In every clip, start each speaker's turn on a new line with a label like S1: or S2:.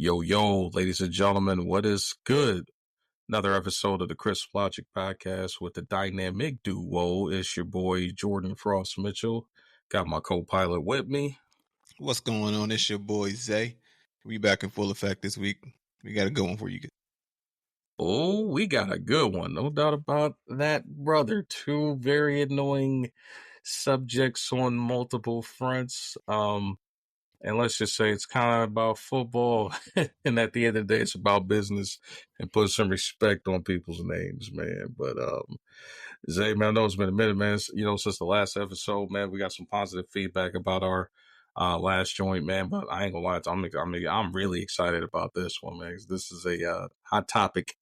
S1: Yo, yo, ladies and gentlemen, what is good? Another episode of the Chris Logic Podcast with the dynamic duo. It's your boy, Jordan Frost Mitchell. Got my co-pilot with me.
S2: What's going on? It's your boy, Zay. We back in full effect this week. We got a good one for you.
S1: Oh, we got a good one. No doubt about that, brother. Two very annoying subjects on multiple fronts. And let's just say it's kind of about football. And at the end of the day, it's about business and put some respect on people's names, man. But, Zay, man, I know it's been a minute, man. Since the last episode, man, we got some positive feedback about our last joint, man. But I ain't gonna lie, I'm really excited about this one, man. 'Cause this is a hot topic.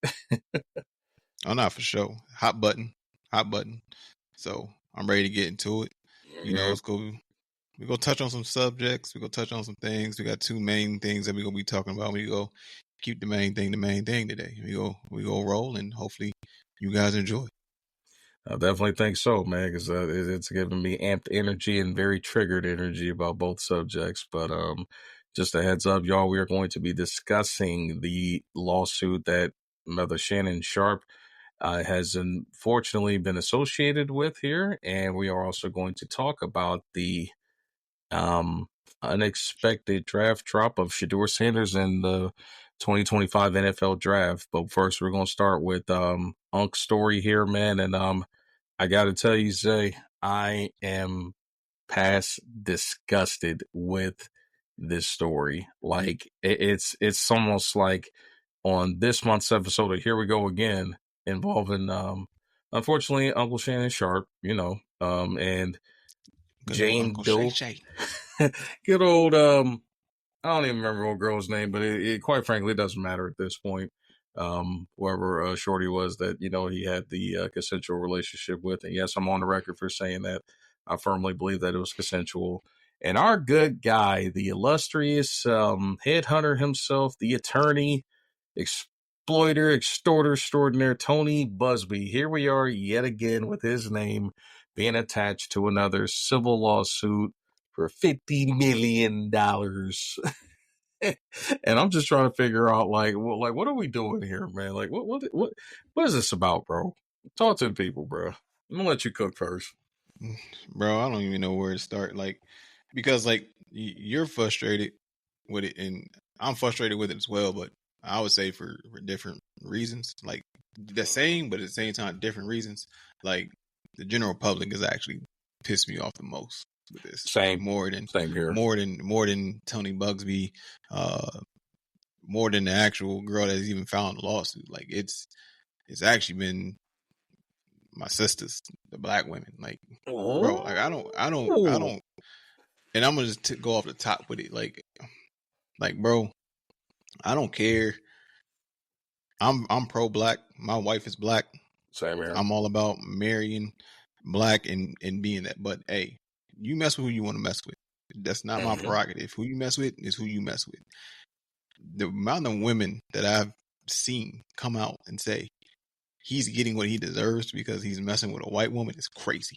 S2: Oh, not for sure. Hot button. So I'm ready to get into it. Let's go. We're going to touch on some subjects. We're going to touch on some things. We got two main things that we're going to be talking about. We go keep the main thing today. We go roll, and hopefully you guys enjoy.
S1: I definitely think so, man, because it's giving me amped energy and very triggered energy about both subjects. But just a heads up, y'all, we are going to be discussing the lawsuit that Mother Shannon Sharpe has unfortunately been associated with here. And we are also going to talk about the unexpected draft drop of Shedeur Sanders in the 2025 NFL draft. But first, we're going to start with Unk's story here, man. And I got to tell you, Zay, I am past disgusted with this story. Like it's almost like on this month's episode of Here We Go Again, involving unfortunately Uncle Shannon Sharpe, and Jane Doe. Good old I don't even remember old girl's name, but it quite frankly doesn't matter at this point. Whoever Shorty was that he had the consensual relationship with, and yes, I'm on the record for saying that I firmly believe that it was consensual. And our good guy, the illustrious headhunter himself, the attorney, exploiter, extorter, extraordinaire, Tony Busby. Here we are yet again with his name being attached to another civil lawsuit for $50 million. And I'm just trying to figure out, what are we doing here, man? Like, what is this about, bro? Talk to the people, bro. I'm gonna let you cook first,
S2: bro. I don't even know where to start, because you're frustrated with it, and I'm frustrated with it as well. But I would say for different reasons, like the same, but at the same time, different reasons. Like the general public has actually pissed me off the most with this.
S1: Same here.
S2: More than Tony Bugsby, more than the actual girl that's even filed the lawsuit. Like it's actually been my sisters, the black women. Like, bro, like I don't. And I'm gonna just go off the top with it. Like, bro, I don't care. I'm pro black. My wife is black.
S1: Same here.
S2: I'm all about marrying black and being that. But hey, you mess with who you want to mess with. That's not my prerogative. Who you mess with is who you mess with. The amount of women that I've seen come out and say he's getting what he deserves because he's messing with a white woman is crazy.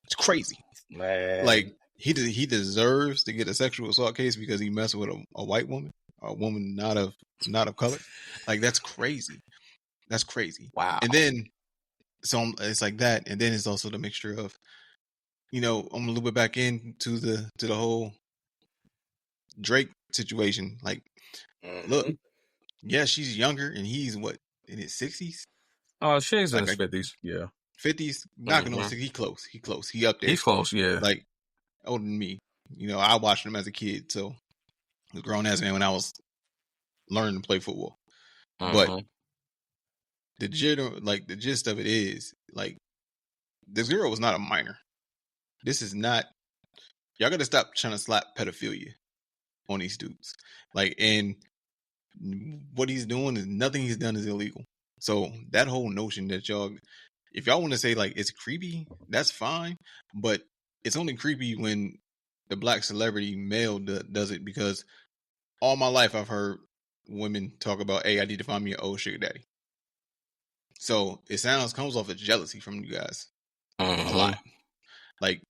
S2: It's crazy.
S1: Man.
S2: Like he deserves to get a sexual assault case because he messed with a white woman, a woman not of color. Like that's crazy. That's crazy.
S1: Wow.
S2: And then it's like that, and then it's also the mixture of, I'm a little bit back into the whole Drake situation. Like, look, yeah, she's younger, and he's what, in his 60s?
S1: Shay's in his 50s. Yeah,
S2: 50s, knocking on 60. He close. He up there.
S1: He's close. Yeah,
S2: like older than me. I watched him as a kid, so I was a grown ass man when I was learning to play football. But the gist of it is, like, this girl was not a minor. This is not. Y'all got to stop trying to slap pedophilia on these dudes. Like, and what he's doing is nothing he's done is illegal. So that whole notion that if y'all want to say like it's creepy, that's fine. But it's only creepy when the black celebrity male does it, because all my life I've heard women talk about, hey, I need to find me an old sugar daddy. So it comes off as jealousy from you guys a lot. Like,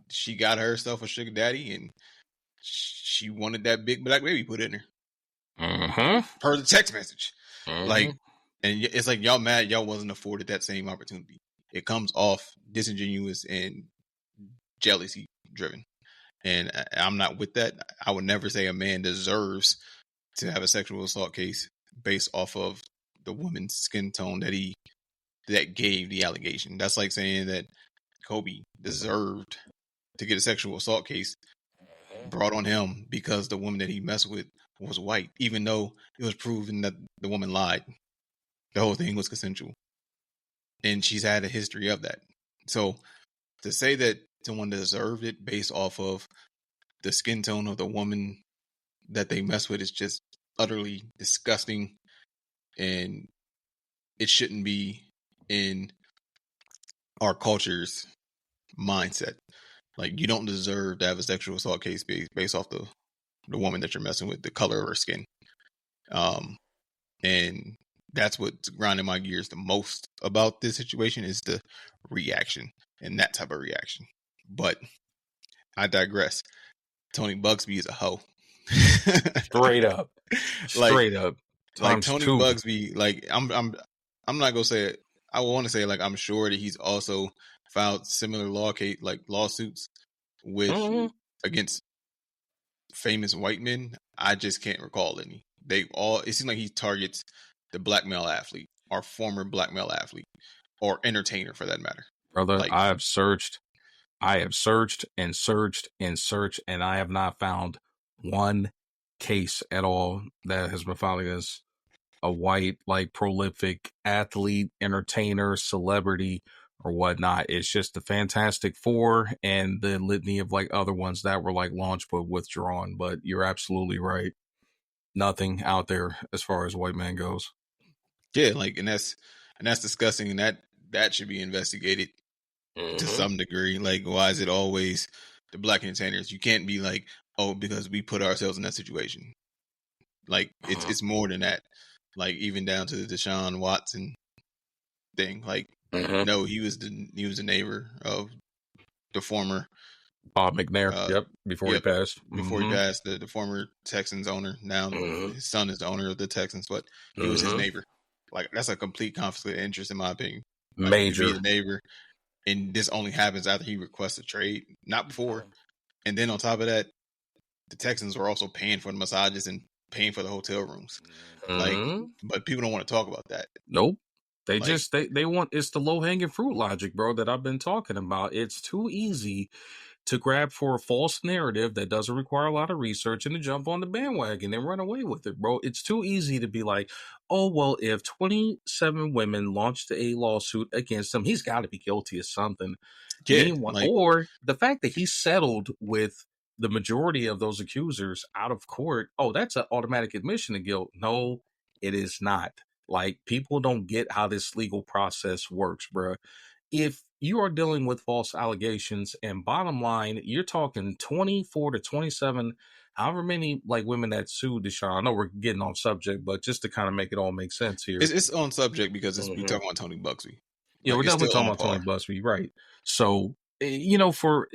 S2: she got herself a sugar daddy and she wanted that big black baby put in her. per the text message.
S1: Mm-hmm.
S2: Like, and it's like y'all mad y'all wasn't afforded that same opportunity. It comes off disingenuous and jealousy driven. And I'm not with that. I would never say a man deserves to have a sexual assault case based off of the woman's skin tone that gave the allegation. That's like saying that Kobe deserved to get a sexual assault case brought on him because the woman that he messed with was white, even though it was proven that the woman lied. The whole thing was consensual. And she's had a history of that. So to say that someone deserved it based off of the skin tone of the woman that they mess with is just utterly disgusting, and it shouldn't be in our culture's mindset. Like, you don't deserve to have a sexual assault case based off the woman that you're messing with, the color of her skin. And that's what's grinding my gears the most about this situation is the reaction and that type of reaction. But I digress. Tony Bugsby is a hoe.
S1: Straight up. Straight up.
S2: Like
S1: Times
S2: Tony
S1: two.
S2: Bugsby, like I'm not gonna say it. I want to say like I'm sure that he's also filed similar lawsuits with against famous white men. I just can't recall any. It seems like he targets the black male athlete or former black male athlete or entertainer for that matter.
S1: Brother,
S2: Like,
S1: I have searched and searched and searched, and I have not found one case at all that has been filed against a white, like, prolific athlete, entertainer, celebrity, or whatnot. It's just the Fantastic Four and the litany of like other ones that were like launched but withdrawn. But you're absolutely right. Nothing out there as far as white man goes.
S2: yeah, like, and that's disgusting, and that should be investigated to some degree. Like, why is it always the black entertainers? You can't be like, oh, because we put ourselves in that situation. Like, it's more than that. Like, even down to the Deshaun Watson thing. Like, no, he was the neighbor of the former
S1: Bob McNair. Before he passed.
S2: Before he passed, the former Texans owner. Now his son is the owner of the Texans, but he was his neighbor. Like, that's a complete conflict of interest in my opinion. Like,
S1: Major.
S2: to be the neighbor, and this only happens after he requests a trade, not before. And then on top of that, the Texans were also paying for the massages and paying for the hotel rooms. Like, but people don't want to talk about that.
S1: Nope. They just they want, it's the low hanging fruit logic, bro, that I've been talking about. It's too easy to grab for a false narrative that doesn't require a lot of research and to jump on the bandwagon and run away with it, bro. It's too easy to be like, oh, well, if 27 women launched a lawsuit against him, he's got to be guilty of something.
S2: Yeah,
S1: Meanwhile, or the fact that he settled with the majority of those accusers out of court, oh, that's an automatic admission of guilt. No, it is not. Like, people don't get how this legal process works, bro. If you are dealing with false allegations, and bottom line, you're talking 24 to 27, however many like women that sued Deshaun. I know we're getting on subject, but just to kind of make it all make sense here.
S2: It's on subject because we're talking about Tony Bugsby.
S1: Yeah, we're definitely talking about Tony Bugsby, right? So, for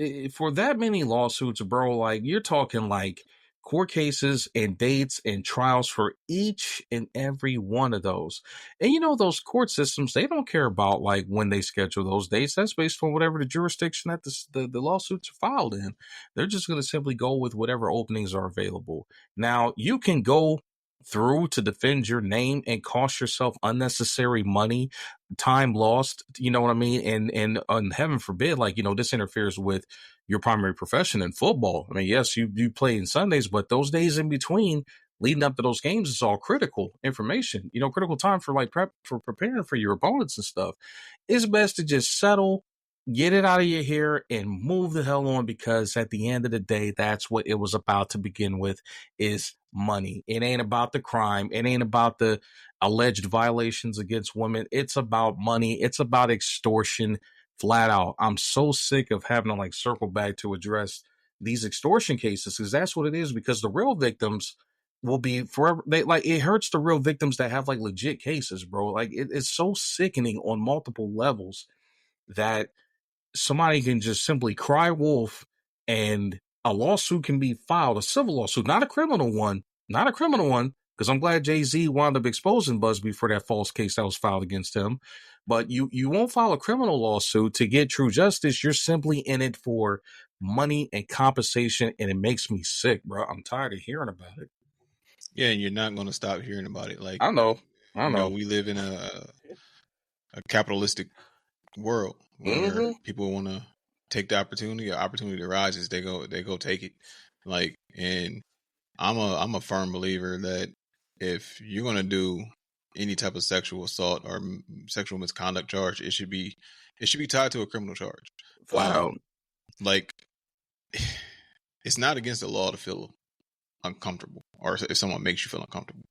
S1: that many lawsuits, bro, like, you're talking like court cases and dates and trials for each and every one of those. And those court systems, they don't care about like when they schedule those dates. That's based on whatever the jurisdiction that the lawsuits are filed in. They're just going to simply go with whatever openings are available. Now, you can go through to defend your name and cost yourself unnecessary money, time lost, you know what I mean? And heaven forbid, like, this interferes with your primary profession in football. I mean, yes, you play in Sundays, but those days in between leading up to those games is all critical information, critical time for like for preparing for your opponents and stuff. It's best to just settle, get it out of your hair, and move the hell on, because at the end of the day, that's what it was about to begin with, is money. It ain't about the crime. It ain't about the alleged violations against women. It's about money. It's about extortion, flat out. I'm so sick of having to like circle back to address these extortion cases, because that's what it is, because the real victims will be forever. It hurts the real victims that have like legit cases, bro. Like, it's so sickening on multiple levels that somebody can just simply cry wolf and a lawsuit can be filed, a civil lawsuit, not a criminal one, Because I'm glad Jay-Z wound up exposing Busby for that false case that was filed against him. But you won't file a criminal lawsuit to get true justice. You're simply in it for money and compensation, and it makes me sick, bro. I'm tired of hearing about it.
S2: Yeah, and you're not going to stop hearing about it. Like,
S1: I know.
S2: we live in a capitalistic world where people want to take the opportunity. Or opportunity arises, they go take it. Like, and I'm a firm believer that if you're going to do any type of sexual assault or sexual misconduct charge, it should be tied to a criminal charge.
S1: Flat out.
S2: Like, it's not against the law to feel uncomfortable, or if someone makes you feel uncomfortable.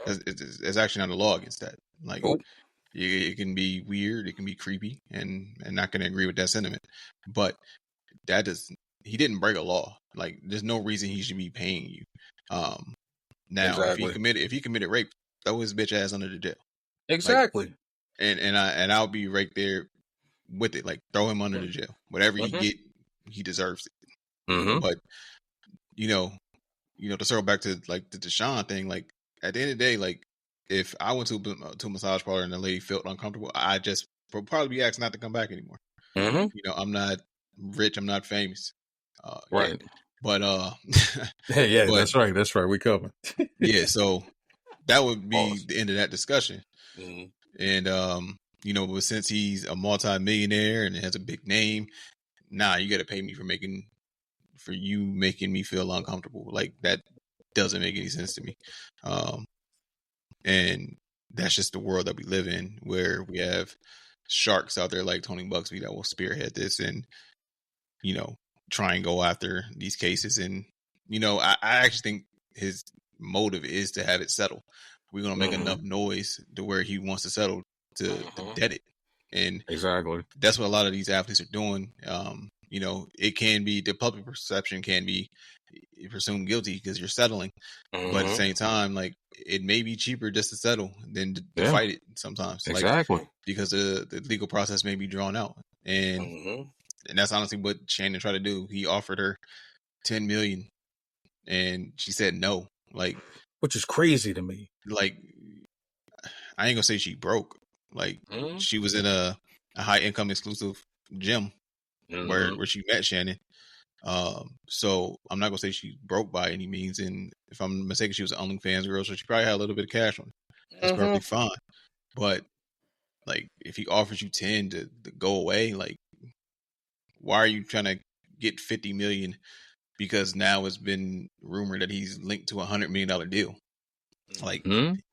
S2: It's actually not a law against that. Like, it can be weird, it can be creepy, and not going to agree with that sentiment. But he didn't break a law. Like, there's no reason he should be paying you. Now,
S1: exactly.
S2: if he committed rape, throw his bitch ass under the jail.
S1: Exactly.
S2: Like, and I'll be right there with it. Like, throw him under the jail. Whatever he get, he deserves it. But to circle back to like the Deshaun thing, like at the end of the day, like if I went to a massage parlor and the lady felt uncomfortable, I just would probably be asked not to come back anymore. I'm not rich, I'm not famous.
S1: Right.
S2: Yeah. But
S1: yeah, that's right. We covered.
S2: Yeah, so that would be the end of that discussion. And but since he's a multi-millionaire and has a big name, you got to pay me for you making me feel uncomfortable. Like, that doesn't make any sense to me. And that's just the world that we live in, where we have sharks out there like Tony Buxby that will spearhead this and try and go after these cases. And I actually think his motive is to have it settle. We're gonna make enough noise to where he wants to settle to debt it. And
S1: exactly,
S2: that's what a lot of these athletes are doing. It can be, the public perception can be presumed guilty because you're settling, but at the same time, like, it may be cheaper just to settle than to fight it sometimes.
S1: Exactly,
S2: like, because the legal process may be drawn out, and that's honestly what Shannon tried to do. He offered her $10 million, and she said no. Like,
S1: which is crazy to me.
S2: Like, I ain't gonna say she broke. Like, she was in a high income exclusive gym where she met Shannon. So I'm not gonna say she broke by any means, and if I'm mistaken, she was an OnlyFans girl, so she probably had a little bit of cash on her. That's perfectly fine. But like, if he offers you 10 to go away, like, why are you trying to get 50 million? Because now it's been rumored that he's linked to $100 million deal. Like,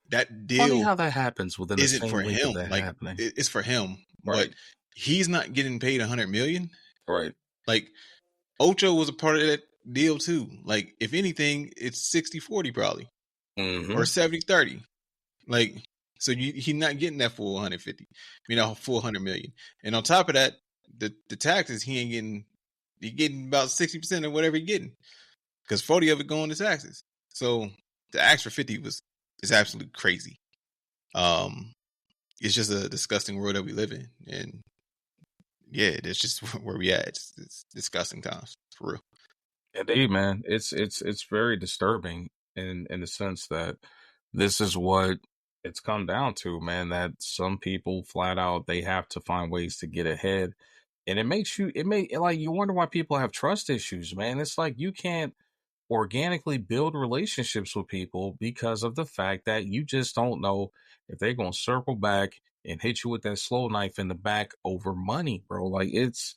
S2: that deal,
S1: funny how that happens within the same
S2: for
S1: week
S2: him.
S1: of that
S2: like,
S1: happening.
S2: It's for him,
S1: right?
S2: But he's not getting paid $100 million,
S1: right?
S2: Like, Ocho was a part of that deal too. Like, if anything, it's 60-40 probably, or 70-30. Like, so he's not getting that full 150, full 100 million. And on top of that, the taxes, he getting about 60% of whatever he's getting, because 40 of it going to taxes. So to ask for 50 is absolutely crazy. It's just a disgusting world that we live in, and yeah, that's just where we at. It's disgusting times, for real.
S1: Indeed, man. It's very disturbing in the sense that this is what it's come down to, man. That some people flat out, they have to find ways to get ahead, and you wonder why people have trust issues, man. It's like you can't organically build relationships with people because of the fact that you just don't know if they're going to circle back and hit you with that slow knife in the back over money, bro. Like, it's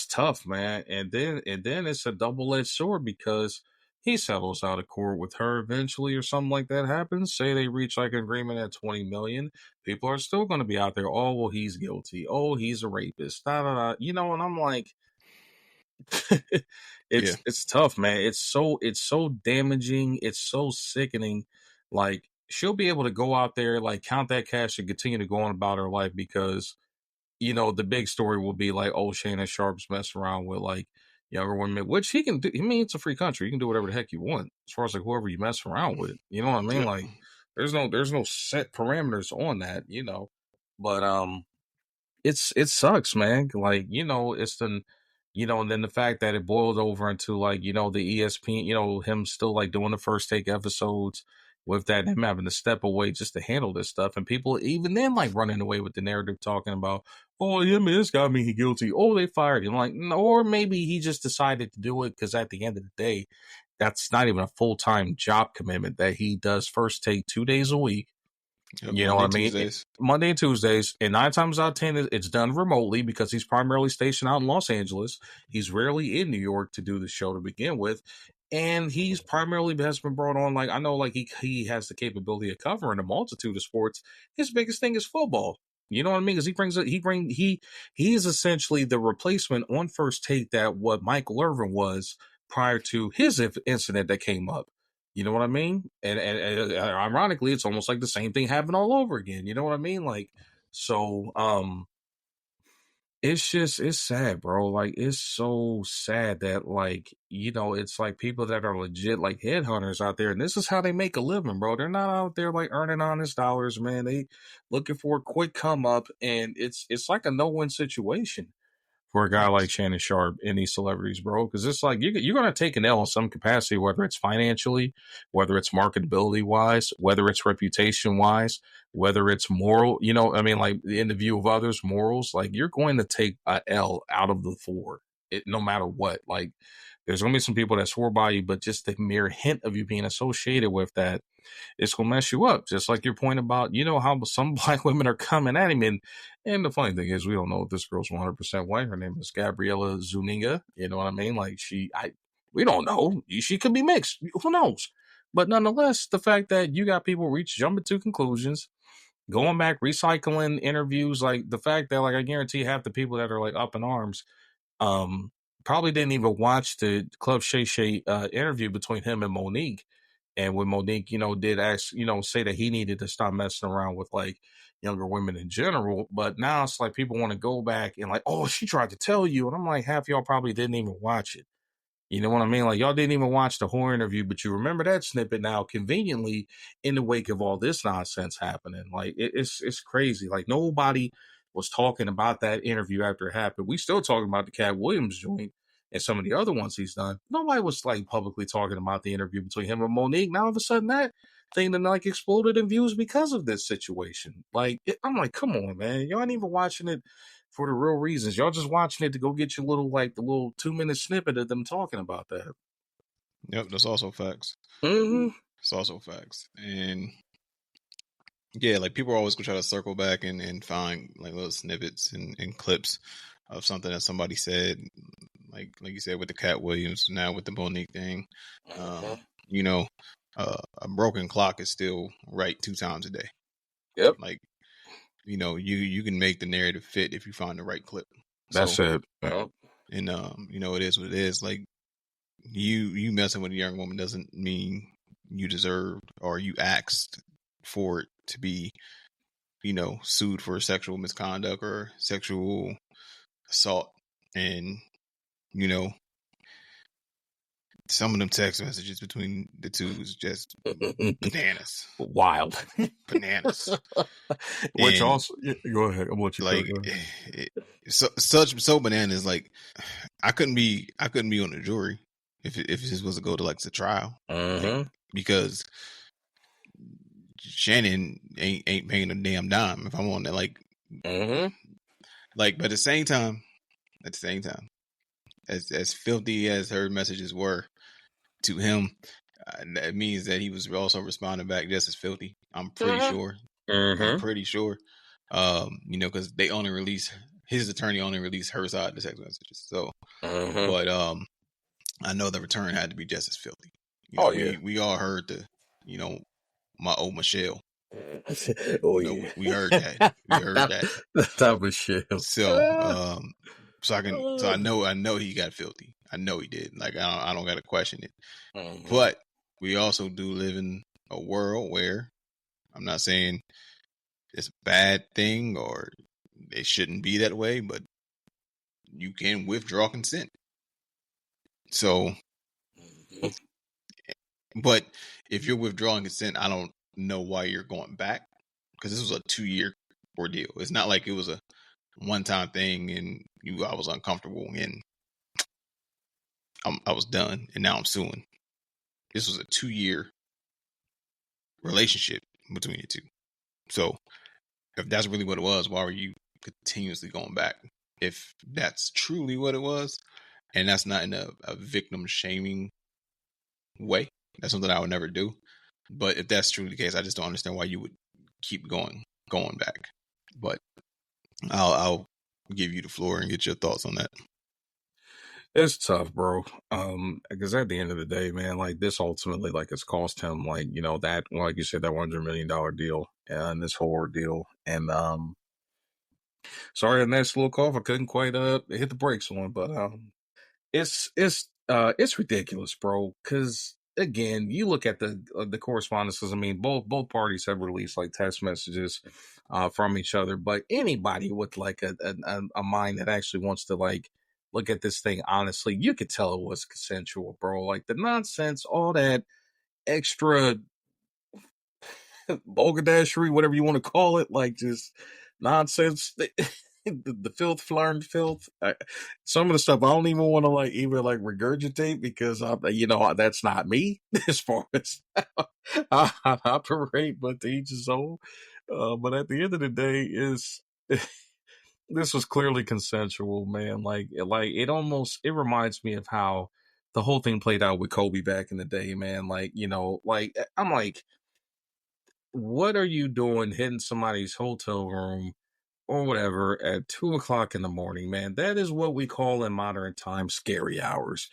S1: tough, man. And then it's a double-edged sword, because he settles out of court with her eventually, or something like that happens. Say they reach like an agreement at 20 million. People are still going to be out there. Oh, well, he's guilty. Oh, he's a rapist. Da, da, da. And I'm like, it's tough, man. It's so damaging. It's so sickening. Like, she'll be able to go out there, like, count that cash and continue to go on about her life, because the big story will be like, oh, Shannon Sharpe's messing around with like younger women, which he can do. I mean, it's a free country. You can do whatever the heck you want, as far as like whoever you mess around with. You know what I mean?
S2: Yeah.
S1: Like, there's no set parameters on that, But it sucks, man. Like, it's and then the fact that it boiled over into like, the ESPN, him still like doing the First Take episodes, with that, him having to step away just to handle this stuff. And people even then like running away with the narrative talking about, oh, yeah, man, this guy mean he guilty. Oh, they fired him. Like, no, or maybe he just decided to do it because at the end of the day, that's not even a full-time job commitment that he does first take 2 days a week. You know what I mean?
S2: Tuesdays.
S1: Monday and Tuesdays. And 9 times out of 10, it's done remotely because he's primarily stationed out in Los Angeles. He's rarely in New York to do the show to begin with. And he's primarily has been brought on, like, I know, like, he has the capability of covering a multitude of sports. His biggest thing is football. You know what I mean? Because he is essentially the replacement on First Take that what Michael Irvin was prior to his incident that came up. You know what I mean? And ironically, it's almost like the same thing happened all over again. You know what I mean? Like, so, it's sad, bro. Like, it's so sad that, like, you know, it's like people that are legit, like, headhunters out there, and this is how they make a living, bro. They're not out there, like, earning honest dollars, man. They looking for a quick come up, and it's like a no-win situation for a guy like Shannon Sharpe and these celebrities, bro. Because it's like you're going to take an L in some capacity, whether it's financially, whether it's marketability wise, whether it's reputation wise, whether it's moral, you know, I mean, like in the view of others, morals, like you're going to take a L out of the four, no matter what. Like there's going to be some people that swore by you, but just the mere hint of you being associated with that, it's going to mess you up. Just like your point about, you know, how some black women are coming at him. And the funny thing is, we don't know if this girl's 100% white. Her name is Gabriela Zuniga. You know what I mean? Like we don't know. She could be mixed. Who knows? But nonetheless, the fact that you got people jumping to conclusions, going back, recycling interviews, like the fact that, like, I guarantee half the people that are like up in arms, probably didn't even watch the Club Shay Shay interview between him and Monique. And when Monique, you know, did ask, you know, say that he needed to stop messing around with like younger women in general. But now it's like people want to go back and like, oh, she tried to tell you. And I'm like, half y'all probably didn't even watch it. You know what I mean? Like y'all didn't even watch the whole interview, but you remember that snippet now conveniently in the wake of all this nonsense happening. Like it's crazy. Like nobody was talking about that interview after it happened. We still talking about the Cat Williams joint and some of the other ones he's done. Nobody was like publicly talking about the interview between him and Monique. Now all of a sudden that thing then like exploded in views because of this situation. Like I'm like, come on, man, y'all ain't even watching it for the real reasons. Y'all just watching it to go get your little, like, the little 2-minute snippet of them talking about that.
S2: Yep, that's also facts.
S1: Mm-hmm.
S2: It's also facts. And yeah, like people are always gonna try to circle back and find like little snippets and clips of something that somebody said, like you said with the Cat Williams, now with the Monique thing. You know, a broken clock is still right 2 times a day.
S1: Yep.
S2: Like, you know, you can make the narrative fit if you find the right clip.
S1: That's it. Yep.
S2: And you know, it is what it is. Like you messing with a young woman doesn't mean you deserved or you asked for it to be, you know, sued for sexual misconduct or sexual assault. And, you know, some of them text messages between the two is just bananas.
S1: Wild.
S2: Bananas.
S1: Which
S2: And
S1: also, go ahead. I'm what you
S2: like so bananas. Like I couldn't be on the jury if this was to go to like the trial, like, because Shannon ain't paying a damn dime if I'm on that. Like, like, but at the same time, as filthy as her messages were to him, that means that he was also responding back just as filthy. I'm pretty sure. I'm pretty sure. You know, because they only release his attorney only released her side of the text messages. So, but I know the return had to be just as filthy. You know, we all heard the, you know, my old Michelle. We heard that. We heard that.
S1: That was shit.
S2: So, so I know he got filthy. I know he did. Like I don't got to question it. But we also do live in a world where I'm not saying it's a bad thing or it shouldn't be that way, but you can withdraw consent. So, but if you're withdrawing consent, I don't know why you're going back, because this was a 2-year ordeal. It's not like it was a one-time thing and I was uncomfortable and I was done and now I'm suing. This was a 2-year relationship between you two. So if that's really what it was, why were you continuously going back? If that's truly what it was, and that's not in a victim shaming way, that's something I would never do. But if that's truly the case, I just don't understand why you would keep going back. But I'll give you the floor and get your thoughts on that.
S1: It's tough, bro. Because at the end of the day, man, like this ultimately, like it's cost him, like that, like you said, that $100 million deal and this whole ordeal. And sorry, the next little cough, I couldn't quite hit the brakes on, but it's ridiculous, bro. Because again, you look at the correspondences. I mean, both parties have released like text messages from each other, but anybody with like a mind that actually wants to like look at this thing honestly, you could tell it was consensual, bro. Like the nonsense, all that extra bulgadashery, whatever you want to call it, like just nonsense. The filth, flirting filth. Some of the stuff I don't even want to like even like regurgitate because that's not me as far as I operate. But to each his own. But at the end of the day, is this was clearly consensual, man. Like it reminds me of how the whole thing played out with Kobe back in the day, man. Like like I'm like, what are you doing hitting somebody's hotel room or whatever at 2 o'clock in the morning, man? That is what we call in modern times scary hours.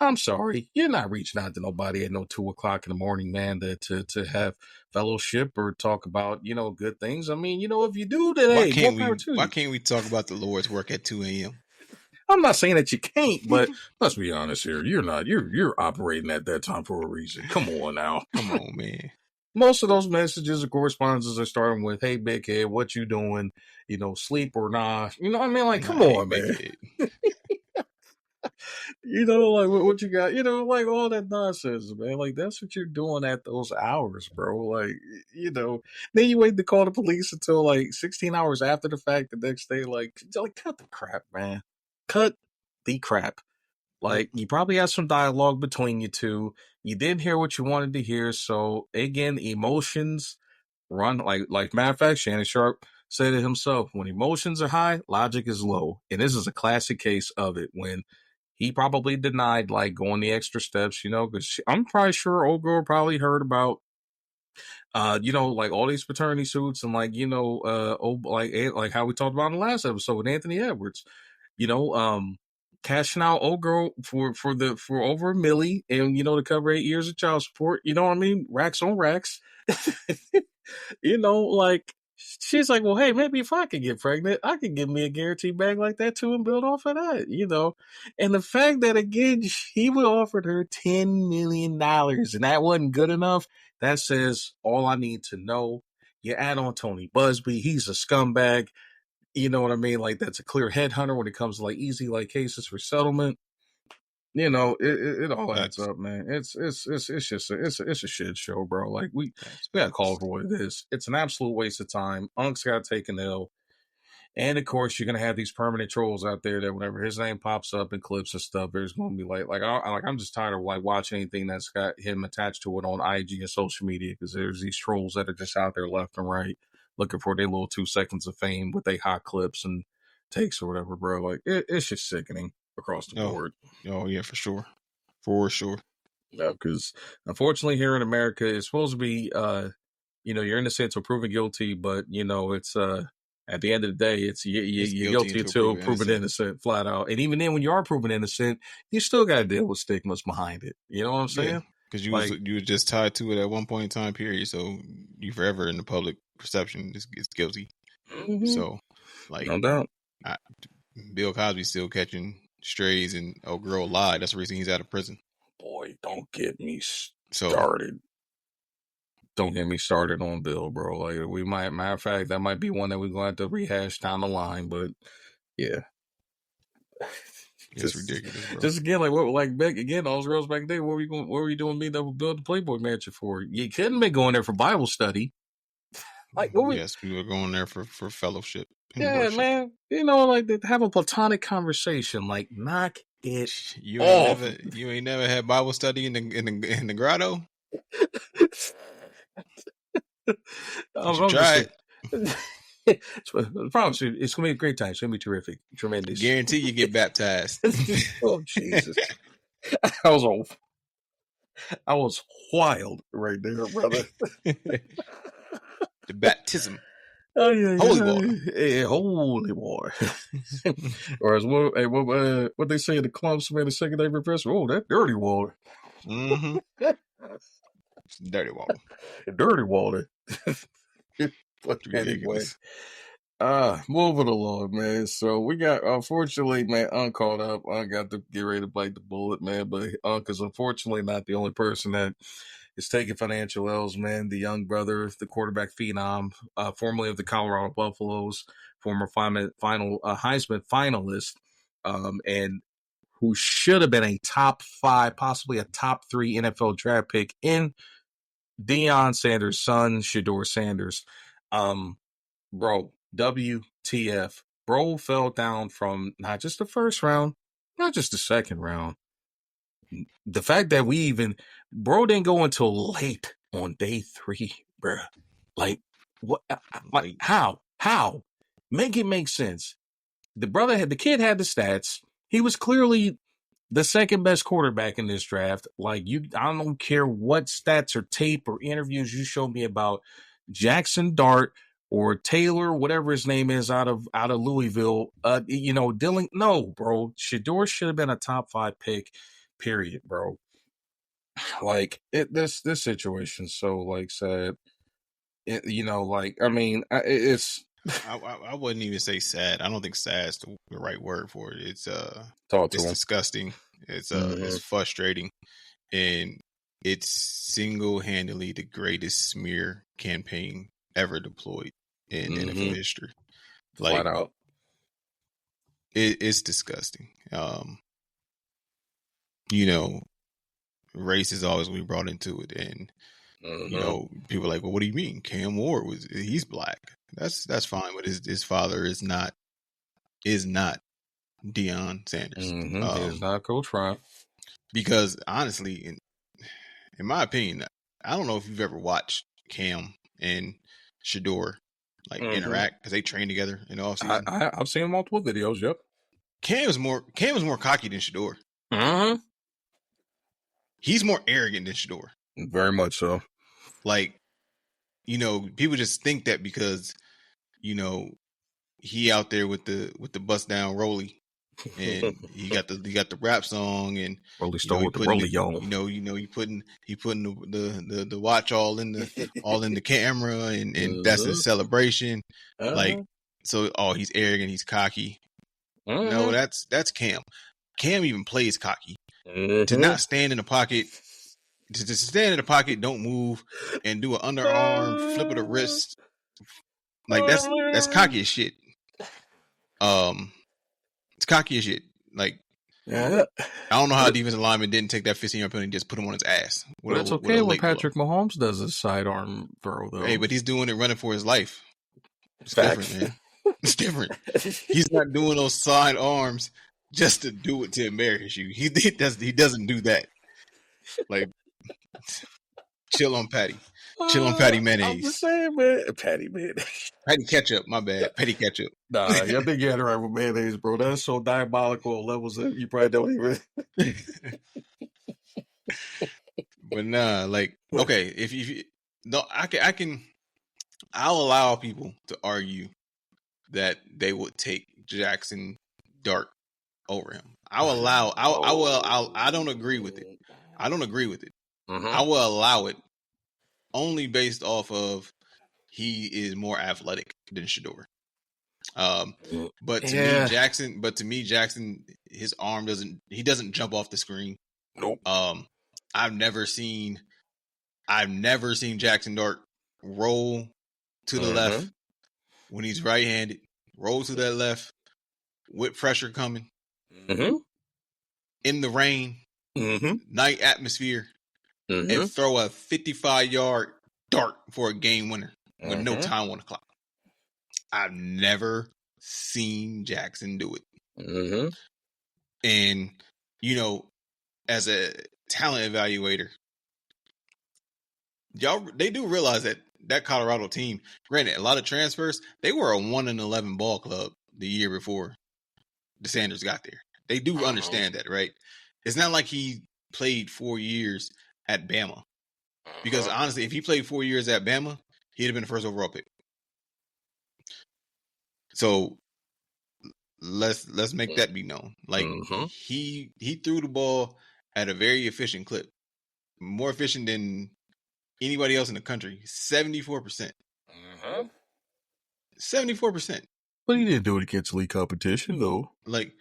S1: I'm sorry, you're not reaching out to nobody at no 2 o'clock in the morning, man, to have fellowship or talk about good things. I mean, if you do, then
S2: Why
S1: hey, more
S2: can't
S1: power
S2: we?
S1: to
S2: Why
S1: you.
S2: can't we talk about the Lord's work at 2 a.m.?
S1: I'm not saying that you can't, but let's be honest here. You're not. You're operating at that time for a reason. Come on now.
S2: Come on, man.
S1: Most of those messages or correspondences are starting with, "Hey, big head, what you doing? Sleep or not?" You know what I mean? Like,
S2: Nah,
S1: come
S2: hey,
S1: on,
S2: big
S1: man.
S2: head.
S1: Like what you got, like all that nonsense, man. Like that's what you're doing at those hours, bro. Like, then you wait to call the police until like 16 hours after the fact the next day. Like cut the crap, man. Cut the crap.
S2: Yep.
S1: Like you probably had some dialogue between you two. You didn't hear what you wanted to hear. So again, emotions run like matter of fact, Shannon Sharpe said it himself. When emotions are high, logic is low. And this is a classic case of it when he probably denied like going the extra steps, because I'm probably sure old girl probably heard about like all these paternity suits and like, like how we talked about in the last episode with Anthony Edwards, you know, um, cashing out old girl for over a milli and to cover 8 years of child support. You know what I mean? Racks on racks. Like she's like, well, hey, maybe if I could get pregnant, I could give me a guarantee bag like that too and build off of that. And the fact that again, he would offered her $10 million and that wasn't good enough, that says all I need to know. You add on Tony Busby, he's a scumbag. You know what I mean? Like that's a clear headhunter when it comes to like easy like cases for settlement. It all adds
S2: Facts.
S1: up, man. It's just it's a shit show, bro. Like
S2: Facts.
S1: we got to call
S2: Facts.
S1: it for what it is. It's an absolute waste of time. Unk's got to take an L, and of course you're gonna have these permanent trolls out there that whenever his name pops up in clips and stuff, there's gonna be I'm just tired of like watching anything that's got him attached to it on IG and social media because there's these trolls that are just out there left and right looking for their little 2 seconds of fame with their hot clips and takes or whatever, bro. Like it's just sickening across the
S2: Oh,
S1: board.
S2: oh yeah, for sure. For sure.
S1: Yeah, because unfortunately here in America, it's supposed to be, you're innocent until proven guilty, but it's at the end of the day, it's
S2: It's
S1: you're
S2: guilty
S1: guilty
S2: until
S1: until
S2: proven
S1: proven
S2: innocent.
S1: innocent, flat out. And even then, when you are proven innocent, you still got to deal with stigmas behind it. You know what I'm
S2: Yeah,
S1: saying?
S2: because
S1: Like,
S2: you was just tied to it at one point in time period, so you forever in the public perception is guilty.
S1: mm-hmm,
S2: So, like,
S1: no doubt.
S2: I, Bill Cosby's still catching strays, and old girl lied. That's the reason he's out of prison.
S1: Boy, don't get me
S2: So,
S1: started. Don't get me started on Bill, bro. Like, we might, matter of fact, that might be one that we're going to have to rehash down the line, but yeah.
S2: it's
S1: just
S2: ridiculous, bro.
S1: just again like what like back again those girls back then, what were you doing me that would build the Playboy Mansion for? You couldn't be going there for Bible study. Like what we
S2: Yes, we were going there for fellowship and
S1: yeah,
S2: worship.
S1: man. Like to have a platonic conversation. Like knock it
S2: You ain't
S1: off.
S2: never had Bible study in the grotto. You try it.
S1: I promise you, it's going to be a great time. It's going to be terrific. Tremendous.
S2: Guarantee you get baptized.
S1: Oh, Jesus. I was wild right there, brother.
S2: The baptism.
S1: Oh, yeah,
S2: Holy water.
S1: Yeah, holy water. Or as what they say in the clubs, man, the secondary professor, oh, that dirty water.
S2: Mm-hmm. Dirty water.
S1: Dirty water. But anyway,
S2: Ridiculous.
S1: moving along, man. So we got, unfortunately, man, caught up. I got to get ready to bite the bullet, man. But is unfortunately not the only person that is taking financial L's, man. The young brother, the quarterback phenom, formerly of the Colorado Buffaloes, former final Heisman finalist, and who should have been a top 5, possibly a top 3 NFL draft pick in Deion Sanders' son, Shedeur Sanders. Bro, WTF. Bro fell down from not just the first round, not just the second round. The fact that bro didn't go until late on day 3, bruh. Like, what? Like, how? Make it make sense. The kid had the stats. He was clearly the second best quarterback in this draft. Like, I don't care what stats or tape or interviews you show me about Jackson Dart or Taylor, whatever his name is, out of Louisville. Dylan. No, bro. Shedeur should have been a top 5 pick. Period, bro. Like this situation's so like sad. It's.
S2: I wouldn't even say sad. I don't think sad is the right word for it. It's
S1: Talk to
S2: it's
S1: him.
S2: disgusting. It's frustrating, and it's single-handedly the greatest smear campaign ever deployed in NFL history.
S1: Flat out.
S2: It's disgusting. Race is always we brought into it, and people are like, well, what do you mean? Cam Ward he's black. That's fine, but his father is not Deion Sanders.
S1: He is not Coach Ryan.
S2: Because honestly, in my opinion, I don't know if you've ever watched Cam and Shedeur interact because they train together in the offseason.
S1: I've seen multiple videos. Yep.
S2: Cam was more cocky than Shedeur. He's more arrogant than Shedeur.
S1: Very much so.
S2: Like, people just think that because, he out there with the bust down Rolly, and he got the rap song, and
S1: Rolly stole with the Rolly on.
S2: He putting the watch all in the camera, and that's his celebration. Like, so he's arrogant, he's cocky. No, that's Cam. Cam even plays cocky. To not stand in the pocket. To stand in the pocket, don't move, and do an underarm flip of the wrist, like that's cocky as shit. It's cocky as shit. Like, I don't know how a defensive lineman didn't take that 15-yard penalty and just put him on his ass.
S1: It's okay when Patrick Mahomes does a sidearm throw, though.
S2: Hey, but he's doing it running for his life. It's different, man. It's different. He's not doing those side arms just to do it to embarrass you. He doesn't do that. Like, chill on Patty. Chill on Patty mayonnaise.
S1: I'm just saying, man. Patty mayonnaise.
S2: Patty ketchup. My bad. Patty ketchup.
S1: Nah, I think you had it right with mayonnaise, bro. That's so diabolical levels that you probably don't even.
S2: But nah, like, okay, if you no, I'll allow people to argue that they would take Jackson Dart over him. I don't agree with it. I don't agree with it. I will allow it only based off of he is more athletic than Shedeur. But to me, Jackson, his arm doesn't jump off the screen.
S1: Nope.
S2: I've never seen Jackson Dart roll to the left when he's right-handed, roll to that left with pressure coming, in the rain, night atmosphere, and throw a 55-yard dart for a game winner with no time on the clock. I've never seen Jackson do it. And, as a talent evaluator, they do realize that that Colorado team, granted, a lot of transfers, they were a 1-11 ball club the year before the Sanders got there. They do understand that, right? It's not like he played 4 years at Bama. Because honestly, if he played 4 years at Bama, he'd have been the first overall pick. So let's make that be known. Like he threw the ball at a very efficient clip, more efficient than anybody else in the country. 74%. 74%.
S1: But he didn't do it against elite competition, though.
S2: Like,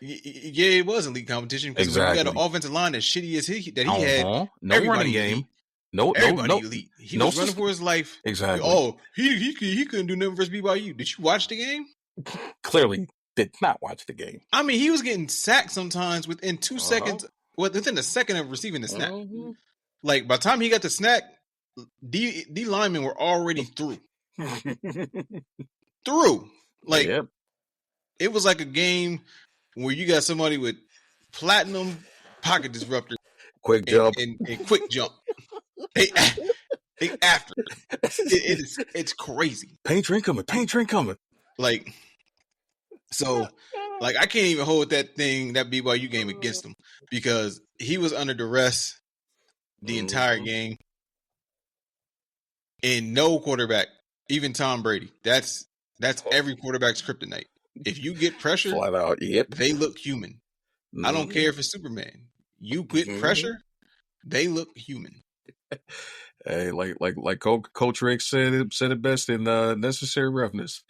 S2: yeah, it was elite competition because when you got an offensive line as shitty as he had,
S1: no running game. No,
S2: elite. He was running for his life.
S1: Exactly.
S2: Oh, he couldn't do nothing versus BYU. Did you watch the game?
S1: Clearly did not watch the game.
S2: I mean, he was getting sacked sometimes within 2 seconds. Well, within a second of receiving the snap. Like by the time he got the snap, D linemen were already through. Like it was like a game where you got somebody with platinum pocket disruptor,
S1: quick jump,
S2: and quick jump. They after it's crazy.
S1: Paint drink coming.
S2: Like so, like I can't even hold that BYU game against him because he was under duress the entire game, and no quarterback, even Tom Brady. That's every quarterback's kryptonite. If you get pressure,
S1: flat out,
S2: they look human. I don't care if it's Superman. You get pressure, they look human.
S1: Hey, like Coach Rick said it best in Necessary Roughness.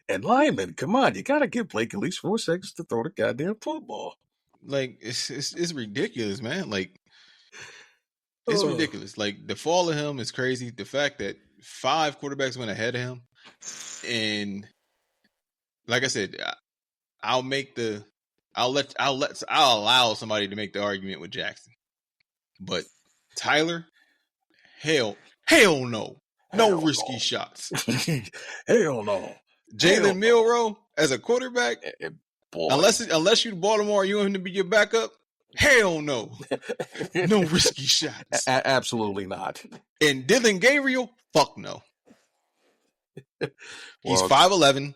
S1: And lineman, come on, you gotta give Blake at least 4 seconds to throw the goddamn football.
S2: Like it's ridiculous, man. Like it's ridiculous. Like the fall of him is crazy. The fact that 5 quarterbacks went ahead of him, and like I said, I'll allow somebody to make the argument with Jackson, but Tyler. Hell no. No risky shots.
S1: Hell no.
S2: Jalen Milroe as a quarterback, unless you Baltimore, you want him to be your backup. Hell no. No risky shots.
S1: Absolutely not.
S2: And Dillon Gabriel, fuck no. He's 5'11".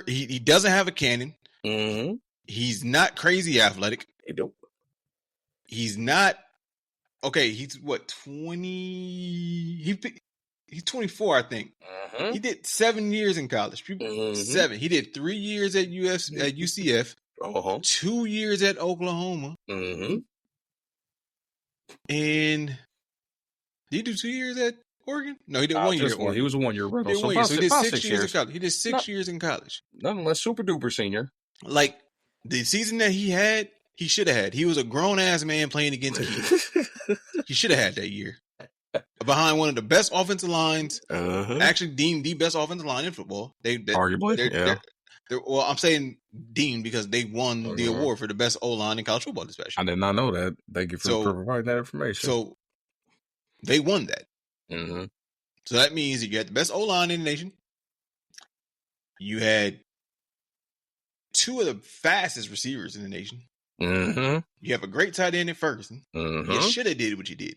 S2: He doesn't have a cannon. He's not crazy athletic. He's not. Okay, he's what, 20? He's 24, I think. He did 7 years in college. 7. He did 3 years at UCF, 2 years at Oklahoma, and did he do 2 years at Oregon? No, he did 1 year at Oregon.
S1: He was a 1 year rental.
S2: So he did 6 years in college. He did 6 years in college.
S1: Nonetheless, super duper senior.
S2: Like the season that he had, he should have had. He was a grown ass man playing against kids. He should have had that year behind one of the best offensive lines. Actually, deemed the best offensive line in football.
S1: Arguably,
S2: well, I'm saying deemed because they won the award for the best O line in college football this past year.
S1: I did not know that. Thank you for providing that information.
S2: So they won that. So that means you had the best O line in the nation. You had 2 of the fastest receivers in the nation. You have a great tight end in Ferguson. You should have did what you did.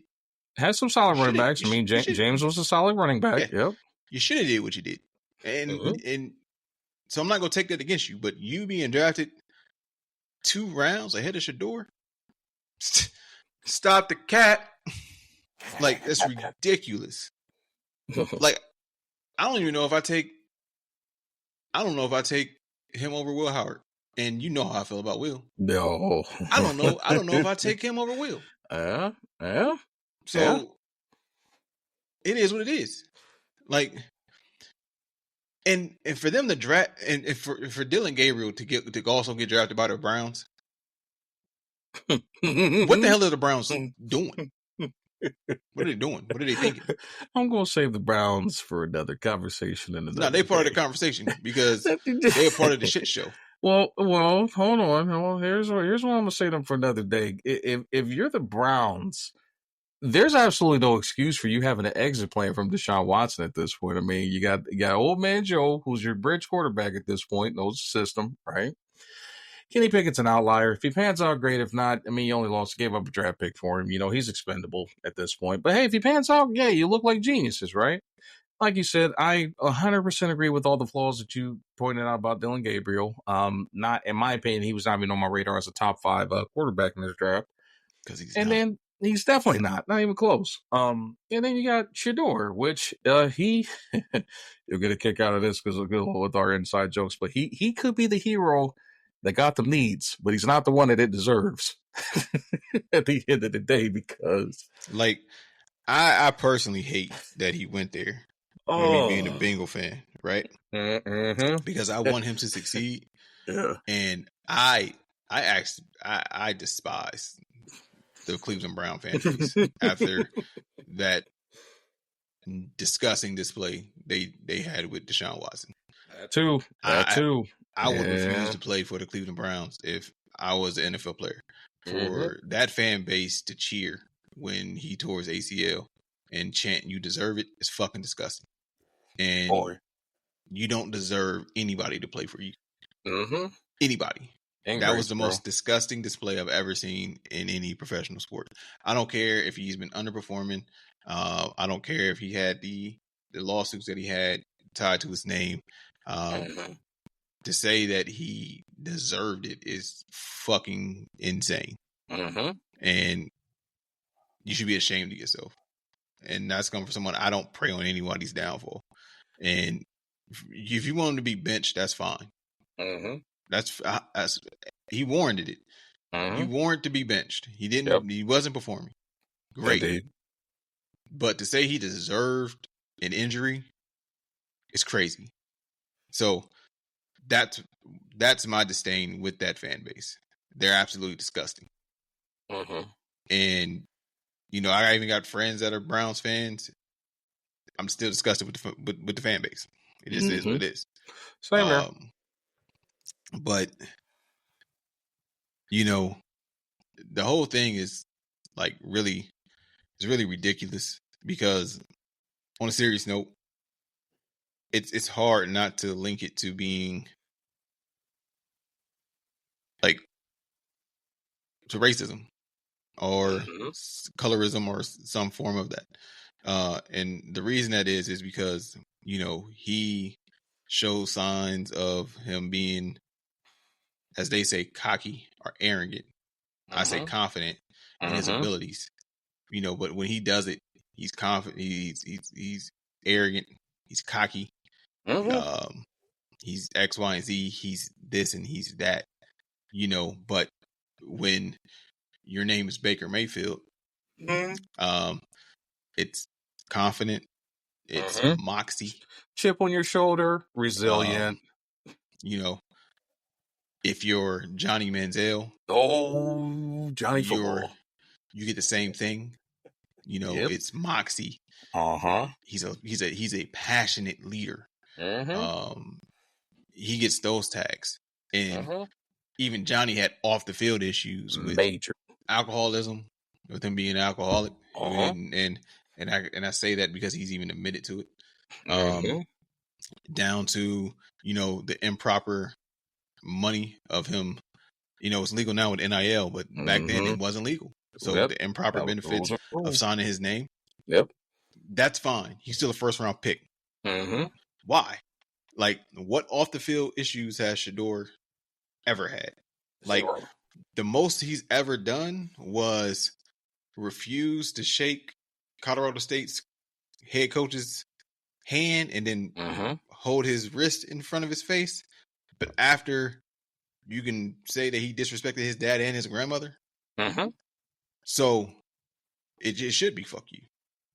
S1: Had some solid running backs. I mean, James was a solid running back. Yeah. Yep.
S2: You should have did what you did. And so I'm not going to take that against you, but you being drafted 2 rounds ahead of Shedeur, stop the cat. Like, that's ridiculous. Like, I don't know if I take him over Will Howard. And you know how I feel about Will.
S1: No.
S2: I don't know if I take him over Will.
S1: Yeah.
S2: So it is what it is. Like, and for them to draft, and for Dillon Gabriel to also get drafted by the Browns, what the hell are the Browns doing? What are they doing? What are they thinking?
S1: I'm going to save the Browns for another conversation.
S2: No, they're part of the conversation because they're part of the shit show.
S1: Well, hold on. Here's what I'm gonna say to them for another day. If you're the Browns, there's absolutely no excuse for you having an exit plan from Deshaun Watson at this point. I mean, you got old man Joe, who's your bridge quarterback at this point, knows the system, right? Kenny Pickett's an outlier. If he pans out, great. If not, I mean, you only gave up a draft pick for him. He's expendable at this point. But hey, if he pans out, yeah, you look like geniuses, right? Like you said, I 100% agree with all the flaws that you pointed out about Dylan Gabriel. Not in my opinion, he was not even on my radar as a top 5 quarterback in this draft.
S2: Because he's
S1: And
S2: not.
S1: then he's definitely not even close. And then you got Shedeur, which he you'll get a kick out of this because we'll go with our inside jokes, but he could be the hero that got the needs, but he's not the one that it deserves at the end of the day because
S2: like I personally hate that he went there. With me being a Bengal fan, right?
S1: Mm-hmm.
S2: Because I want him to succeed.
S1: Yeah.
S2: And I despise the Cleveland Brown fan base after that disgusting display they had with Deshaun Watson.
S1: That too.
S2: I would refuse to play for the Cleveland Browns if I was an NFL player. For that fan base to cheer when he tore his ACL and chant "You deserve it" is fucking disgusting. And you don't deserve anybody to play for you. Anybody. That was the most disgusting display I've ever seen in any professional sport. I don't care if he's been underperforming. I don't care if he had the lawsuits that he had tied to his name. To say that he deserved it is fucking insane. And you should be ashamed of yourself. And that's coming from someone. I don't prey on anybody's downfall. And if you want him to be benched, that's fine. That's he warranted it. You warrant to be benched. He didn't. Yep. He wasn't performing. Great. Indeed. But to say he deserved an injury is crazy. So that's my disdain with that fan base. They're absolutely disgusting. And I even got friends that are Browns fans. I'm still disgusted with the fan base. It just is what it is.
S1: Same here.
S2: But the whole thing is really ridiculous because on a serious note, it's hard not to link it to being to racism or colorism or some form of that. And the reason that is because, he shows signs of him being, as they say, cocky or arrogant. I say confident in his abilities, but when he does it, he's confident. He's arrogant. He's cocky. He's X, Y, and Z. He's this and he's that, but when your name is Baker Mayfield, it's confident. It's moxie.
S1: Chip on your shoulder. Resilient.
S2: If you're Johnny Manziel,
S1: Johnny Football,
S2: you get the same thing. It's moxie. He's a passionate leader. He gets those tags, and even Johnny had off the field issues with alcoholism, with him being an alcoholic, and I say that because he's even admitted to it. Down to the improper money of him. It's legal now with NIL, but back then it wasn't legal. So the improper benefits of signing his name. That's fine. He's still a first round pick. Why? What off the field issues has Shedeur ever had? The most he's ever done was refuse to shake Colorado State's head coach's hand and then hold his wrist in front of his face. But after, you can say that he disrespected his dad and his grandmother. So it just should be fuck you.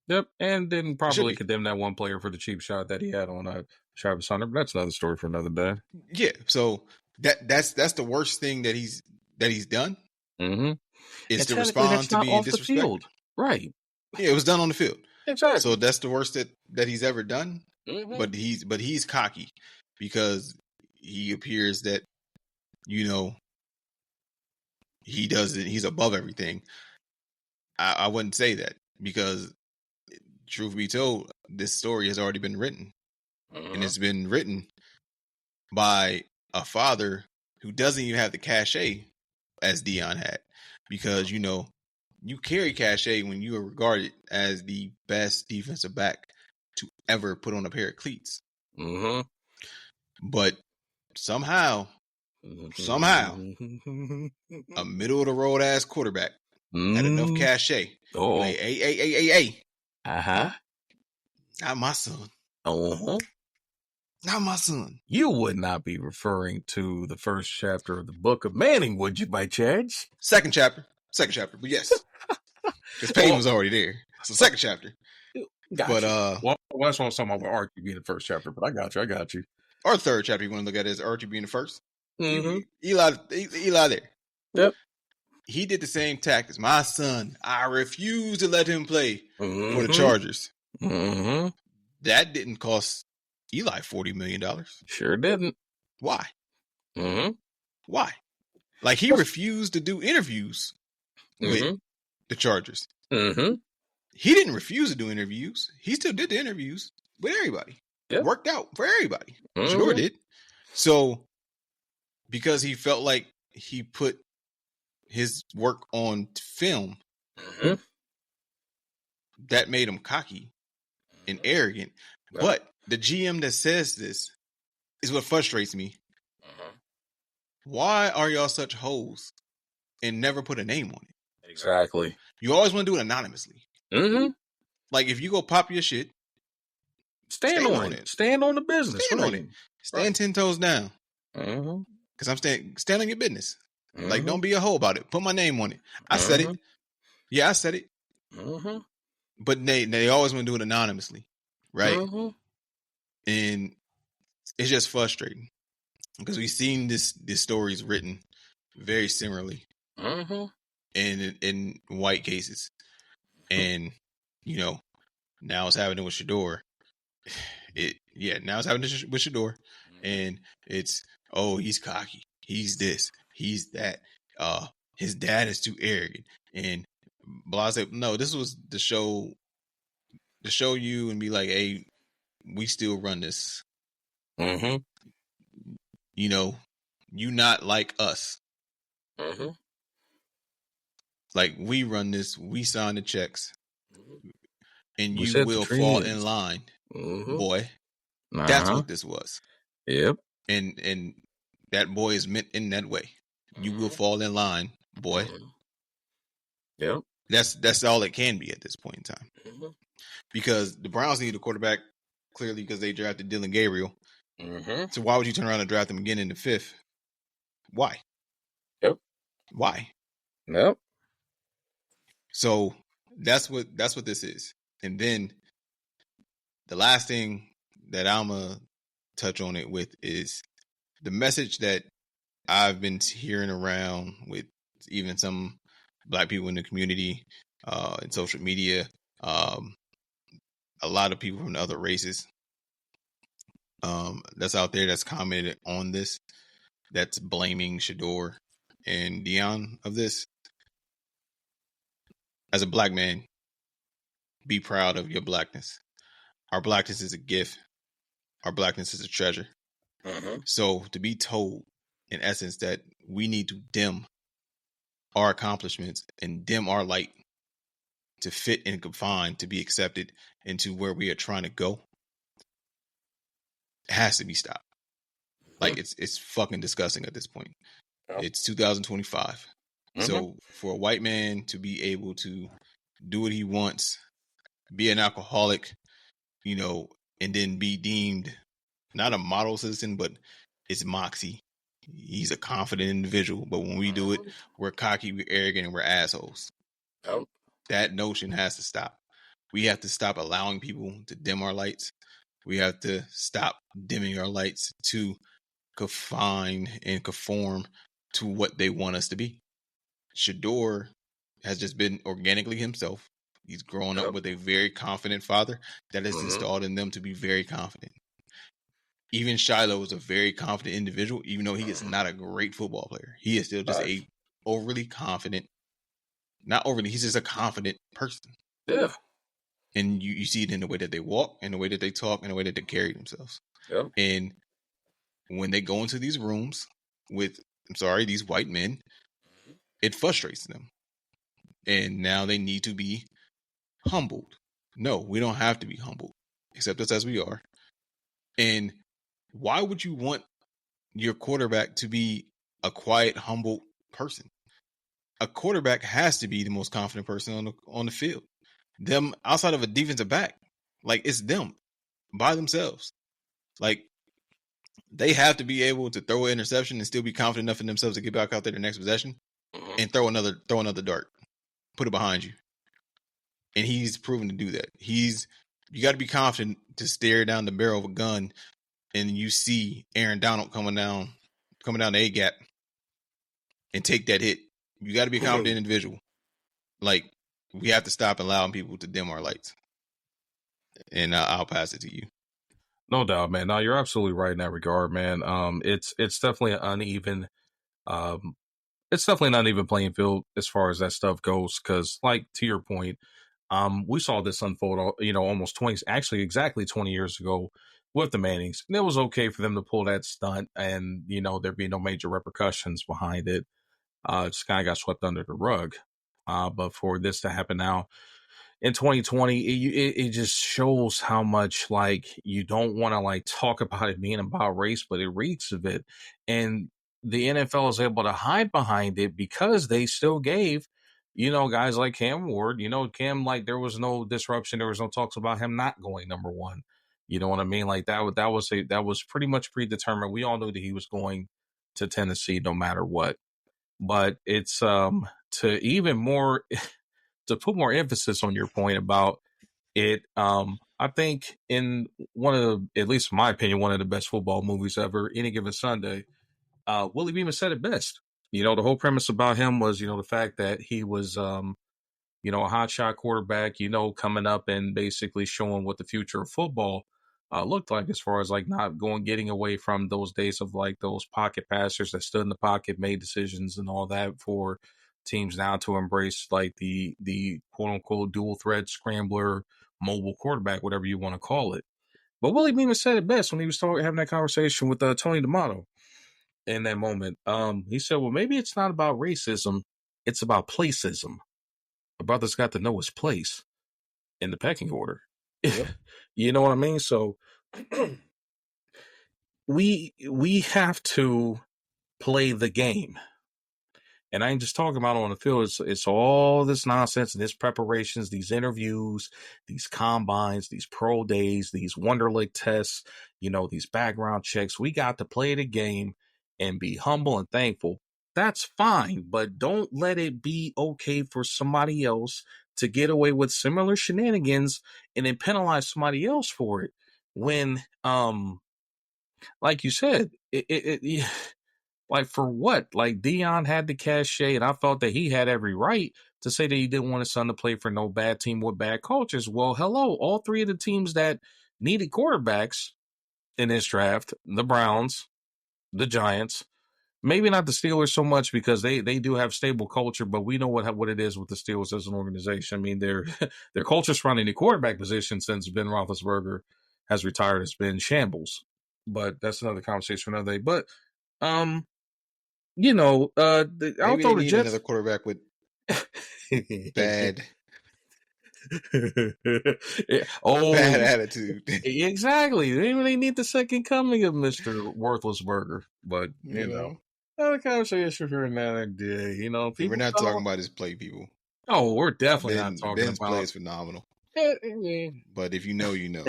S1: Yep, and then probably condemn that one player for the cheap shot that he had on Travis Hunter. But that's another story for another day.
S2: Yeah, so that's the worst thing that he's done. Is to respond to being disrespected.
S1: Right.
S2: Yeah, it was done on the field.
S1: Exactly.
S2: So that's the worst that he's ever done. But he's cocky because he appears that he doesn't. He's above everything. I wouldn't say that because, truth be told, this story has already been written, and it's been written by a father who doesn't even have the cachet as Deion had, because you carry cachet when you are regarded as the best defensive back to ever put on a pair of cleats.
S1: Mm-hmm.
S2: But somehow, a middle of the road ass quarterback had enough cachet. Like, hey.
S1: Uh-huh.
S2: Not my son.
S1: Uh-huh.
S2: Not my son.
S1: You would not be referring to the first chapter of the Book of Manning, would you, by chance?
S2: Second chapter, but yes. Because Peyton was already there. So second chapter.
S1: Gotcha. Well, that's what I was talking about Archie being the first chapter, but I got you.
S2: Or third chapter, you want to look at it as Archie being the first.
S1: Mm-hmm.
S2: Eli there.
S1: Yep.
S2: He did the same tactics. My son, I refuse to let him play for the Chargers.
S1: Mm-hmm.
S2: That didn't cost Eli $40 million.
S1: Sure didn't.
S2: Why?
S1: Mm-hmm.
S2: Why? Like, he refused to do interviews with the Chargers.
S1: Mm-hmm.
S2: He didn't refuse to do interviews. He still did the interviews with everybody.
S1: Yep.
S2: Worked out for everybody. Shedeur did. So, because he felt like he put his work on film, that made him cocky and arrogant. Yep. But the GM that says this is what frustrates me. Why are y'all such hoes and never put a name on it?
S1: Exactly.
S2: You always want to do it anonymously.
S1: Mm-hmm.
S2: Like, if you go pop your shit,
S1: stand on it. Stand on the business.
S2: Stand on it. Stand 10 toes down. Because I'm stand on your business. Like, don't be a hoe about it. Put my name on it. I said it. Yeah, I said it. But they always want to do it anonymously, right? And it's just frustrating because we've seen this stories written very similarly in white cases, and now it's happening with Shedeur. Now it's happening with Shedeur, and it's he's cocky, he's this, he's that. His dad is too arrogant, and blah. No, this was to show you and be like, hey, we still run this. You not like us. Like, we run this, we sign the checks, and you will fall in line, boy. That's what this was.
S1: Yep.
S2: And that boy is meant in that way. You will fall in line, boy.
S1: Yep.
S2: That's all it can be at this point in time. Because the Browns need a quarterback, clearly, because they drafted Dylan Gabriel. So why would you turn around and draft him again in the 5th? Why?
S1: Yep.
S2: Why?
S1: Yep.
S2: So that's what this is. And then the last thing that I'm gonna touch on it with is the message that I've been hearing around with even some Black people in the community, in social media, a lot of people from the other races that's out there that's commented on this, that's blaming Shedeur and Deion of this. As a Black man, be proud of your Blackness. Our Blackness is a gift. Our Blackness is a treasure. So to be told, in essence, that we need to dim our accomplishments and dim our light to fit and confine, to be accepted into where we are trying to go, it has to be stopped. Like, it's fucking disgusting at this point. It's 2025. So for a white man to be able to do what he wants, be an alcoholic, and then be deemed not a model citizen, but it's moxie. He's a confident individual. But when we do it, we're cocky, we're arrogant, and we're assholes. That notion has to stop. We have to stop allowing people to dim our lights. We have to stop dimming our lights to confine and conform to what they want us to be. Shedeur has just been organically himself. He's grown up with a very confident father that has installed in them to be very confident. Even Shiloh is a very confident individual, even though he is not a great football player. He is still just a overly confident, not overly, he's just a confident person.
S1: Yeah.
S2: And you see it in the way that they walk, in the way that they talk, in the way that they carry themselves.
S1: Yep.
S2: And when they go into these rooms with I'm sorry, these white men, it frustrates them. And now they need to be humbled. No, we don't have to be humbled. Accept us as we are. And why would you want your quarterback to be a quiet, humble person? A quarterback has to be the most confident person on the field. Them outside of a defensive back, like it's them by themselves. Like they have to be able to throw an interception and still be confident enough in themselves to get back out there the next possession and throw another dart, put it behind you. And he's proven to do that. You got to be confident to stare down the barrel of a gun and you see Aaron Donald coming down the A gap and take that hit. You got to be a confident individual. Like we have to stop allowing people to dim our lights. And I'll pass it to you.
S1: No doubt, man. No, you're absolutely right in that regard, man. It's definitely an uneven, it's definitely not an even playing field as far as that stuff goes. Because, like to your point, we saw this unfold, almost 20, actually exactly 20 years ago with the Mannings, and it was okay for them to pull that stunt, and there'd be no major repercussions behind it. Just kind of got swept under the rug. But for this to happen now, in 2020, it just shows how much like you don't want to like talk about it being about race, but it reeks of it. And the NFL is able to hide behind it because they still gave, guys like Cam Ward, Cam, like there was no disruption. There was no talks about him not going number one. You know what I mean? Like that was pretty much predetermined. We all knew that he was going to Tennessee no matter what. But it's to even more to put more emphasis on your point about it, I think in one of the, at least in my opinion, one of the best football movies ever, Any Given Sunday, Willie Beeman said it best. The whole premise about him was, the fact that he was, a hotshot quarterback, coming up and basically showing what the future of football looked like as far as like not getting away from those days of like those pocket passers that stood in the pocket, made decisions and all that for teams now to embrace like the quote unquote dual threat scrambler, mobile quarterback, whatever you want to call it. But Willie Beeman said it best when he was having that conversation with Tony D'Amato in that moment. He said, well, maybe it's not about racism. It's about placism. A brother's got to know his place in the pecking order. Yep. You know what I mean? So we have to play the game. And I ain't just talking about on the field. It's all this nonsense and this preparations, these interviews, these combines, these pro days, these Wonderlic tests, these background checks. We got to play the game and be humble and thankful. That's fine, but don't let it be okay for somebody else to get away with similar shenanigans and then penalize somebody else for it. When, like you said, like for what? Like Deion had the cachet, and I felt that he had every right to say that he didn't want his son to play for no bad team with bad coaches. Well, hello, all three of the teams that needed quarterbacks in this draft, the Browns, the Giants, maybe not the Steelers so much because they do have stable culture, but we know what it is with the Steelers as an organization. I mean, their culture surrounding the quarterback position since Ben Roethlisberger has retired has been shambles. But that's another conversation for another day. But I'll throw the Jets.
S2: Another quarterback with bad bad attitude.
S1: Exactly. Maybe they need the second coming of Mr. Worthlessberger. But another conversation for another day.
S2: We're not talking about his play, people.
S1: Oh, we're definitely not talking
S2: Ben's
S1: about
S2: play is phenomenal. But if you know, you know.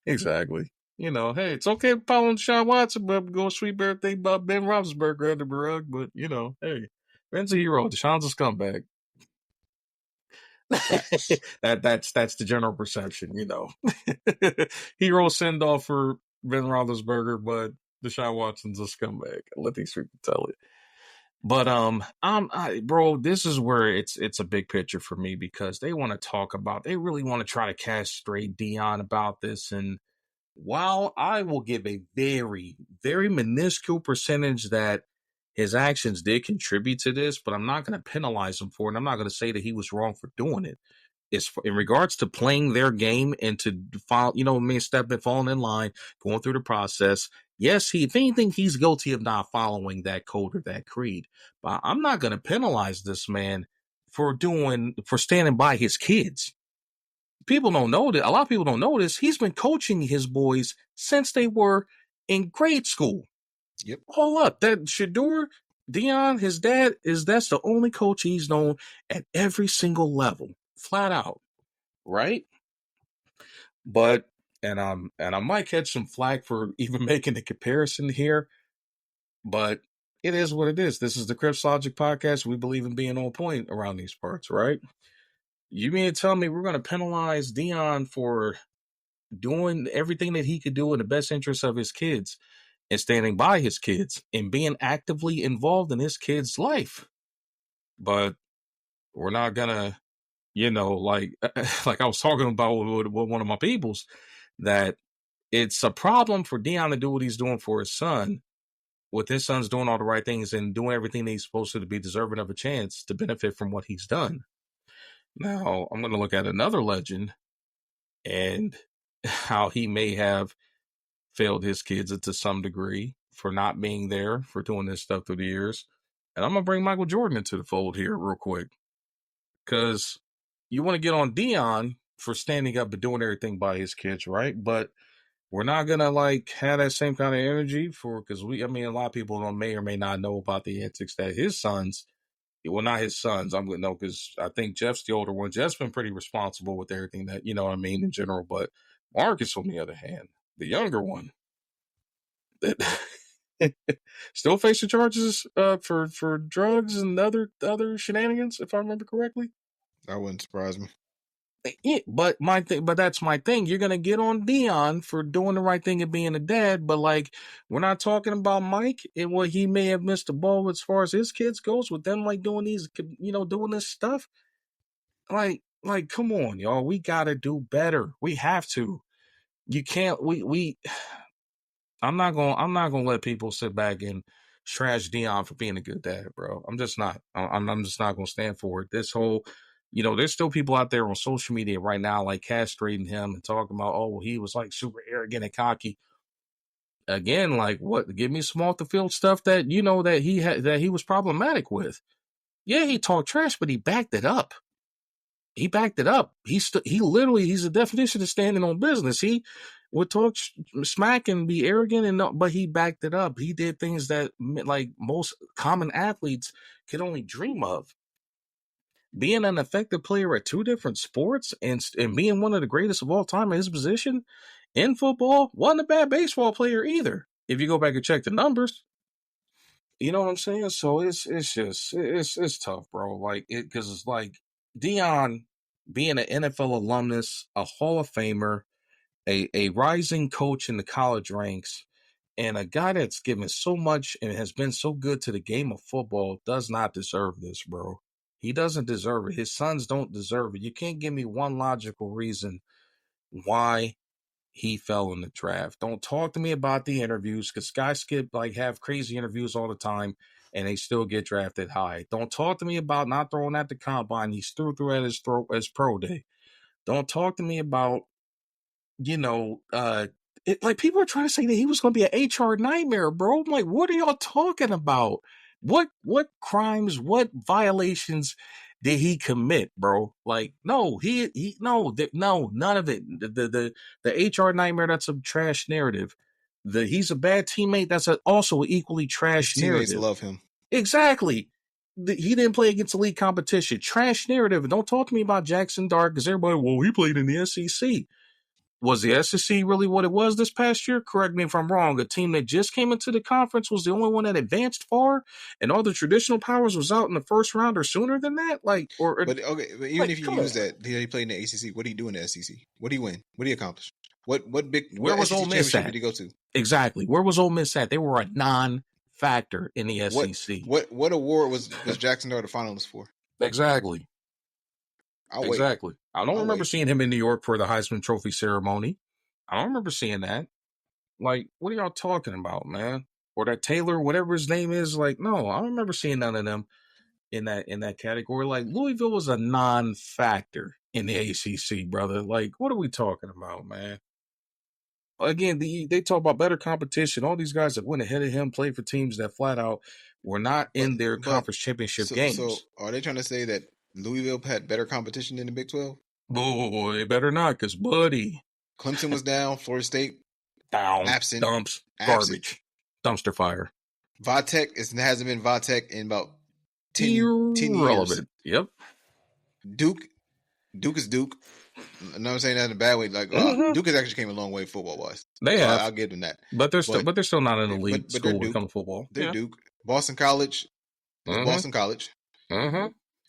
S1: Exactly. Hey, it's okay following Deshaun Watson, but go sweet birthday about Ben Roethlisberger under the rug. But hey, Ben's a hero. Deshaun's a scumbag. that's the general perception. Hero send off for Ben Roethlisberger, but Deshaun Watson's a scumbag. I'll let these people tell it. But bro, this is where it's a big picture for me because they want to talk about. They really want to try to castrate Deion about this. And while I will give a very, very minuscule percentage that his actions did contribute to this, but I'm not going to penalize him for it. And I'm not going to say that he was wrong for doing it. It's in regards to playing their game and to follow, falling in line, going through the process. Yes, if anything, he's guilty of not following that code or that creed. But I'm not going to penalize this man for standing by his kids. People don't know that. A lot of people don't know this. He's been coaching his boys since they were in grade school.
S2: Yep.
S1: Hold up, that Shedeur, Deion, his dad that's the only coach he's known at every single level, flat out, right? But and I might catch some flack for even making the comparison here, but it is what it is. This is the Crips Logic podcast. We believe in being on point around these parts, right? You mean to tell me we're going to penalize Deion for doing everything that he could do in the best interest of his kids and standing by his kids and being actively involved in his kids' life? But we're not gonna, like like I was talking about with one of my peoples, that it's a problem for Deion to do what he's doing for his son, with his son's doing all the right things and doing everything that he's supposed to be deserving of a chance to benefit from what he's done. Now, I'm going to look at another legend and how he may have failed his kids to some degree for not being there, for doing this stuff through the years. And I'm going to bring Michael Jordan into the fold here real quick, because you want to get on Deion for standing up and doing everything by his kids, right? But we're not going to like have that same kind of energy because a lot of people may or may not know about the antics that his sons, well, not his sons, I'm going to know, because I think Jeff's the older one. Jeff's been pretty responsible with everything that, in general. But Marcus, on the other hand, the younger one, still facing charges for drugs and other shenanigans, if I remember correctly.
S2: That wouldn't surprise me.
S1: Yeah, but that's my thing. You're gonna get on Deion for doing the right thing and being a dad, but like, we're not talking about Mike and what he may have missed the ball as far as his kids goes, with them like doing doing this stuff. Like, come on, y'all. We gotta do better. We have to. You can't. We. I'm not gonna let people sit back and trash Deion for being a good dad, bro. I'm just not. I'm just not gonna stand for it. This whole, there's still people out there on social media right now like castrating him and talking about, oh, well, he was like super arrogant and cocky. Again, like, what? Give me some off the field stuff that that he was problematic with. Yeah, he talked trash, but he backed it up. He backed it up. He's the definition of standing on business. He would talk smack and be arrogant, but he backed it up. He did things that like most common athletes could only dream of. Being an effective player at two different sports and being one of the greatest of all time at his position in football, wasn't a bad baseball player either. If you go back and check the numbers, you know what I'm saying? So it's tough, bro. Like, because it's like Deion being an NFL alumnus, a Hall of Famer, a rising coach in the college ranks, and a guy that's given so much and has been so good to the game of football does not deserve this, bro. He doesn't deserve it. His sons don't deserve it. You can't give me one logical reason why he fell in the draft. Don't talk to me about the interviews, because guys skip like have crazy interviews all the time and they still get drafted high. Don't talk to me about not throwing at the combine. He threw at his throat as pro day. Don't talk to me about, like, people are trying to say that he was going to be an HR nightmare, bro. I'm like, what are y'all talking about? What crimes, what violations did he commit, bro? Like, no, no, none of it. The HR nightmare, that's a trash narrative. He's a bad teammate, that's also an equally trash
S2: His teammates
S1: narrative.
S2: love him.
S1: Exactly. He didn't play against elite competition. Trash narrative. And don't talk to me about Jackson Dart, because everybody, well, he played in the SEC. Was the SEC really what it was this past year? Correct me if I'm wrong. A team that just came into the conference was the only one that advanced far, and all the traditional powers was out in the first round or sooner than that. But
S2: even
S1: like,
S2: if you use that, he played in the ACC. What did he do in the SEC? What did he win? What did he accomplish? What
S1: was
S2: SEC
S1: Ole Miss
S2: championship
S1: at?
S2: did he go to?
S1: Exactly. Where was Ole Miss at? They were a non-factor in the SEC.
S2: What award was Jackson Dart a finalist for?
S1: Exactly. Exactly. I don't remember seeing him in New York for the Heisman Trophy ceremony. I don't remember seeing that. Like, what are y'all talking about, man? Or that Taylor, whatever his name is. Like, no, I don't remember seeing none of them in that category. Like, Louisville was a non-factor in the ACC, brother. Like, what are we talking about, man? again, they talk about better competition. All these guys that went ahead of him played for teams that flat out were not in their
S2: But
S1: conference championship
S2: so
S1: games.
S2: are they trying to say that Louisville had better competition than the Big 12?
S1: Boy, they better not, because buddy,
S2: Clemson was down. Florida State
S1: down,
S2: absent.
S1: dumps,
S2: Absent.
S1: garbage, dumpster fire.
S2: Vatech hasn't been Vatech in about 10 years.
S1: Irrelevant. Yep.
S2: Duke is Duke. No, I'm saying that in a bad way. Like Duke has actually came a long way football wise.
S1: They
S2: So
S1: have,
S2: I'll give them that.
S1: but they're still not an elite
S2: But they're
S1: school when it
S2: Duke.
S1: comes to football.
S2: They're
S1: Yeah.
S2: Duke. Boston College is Boston College.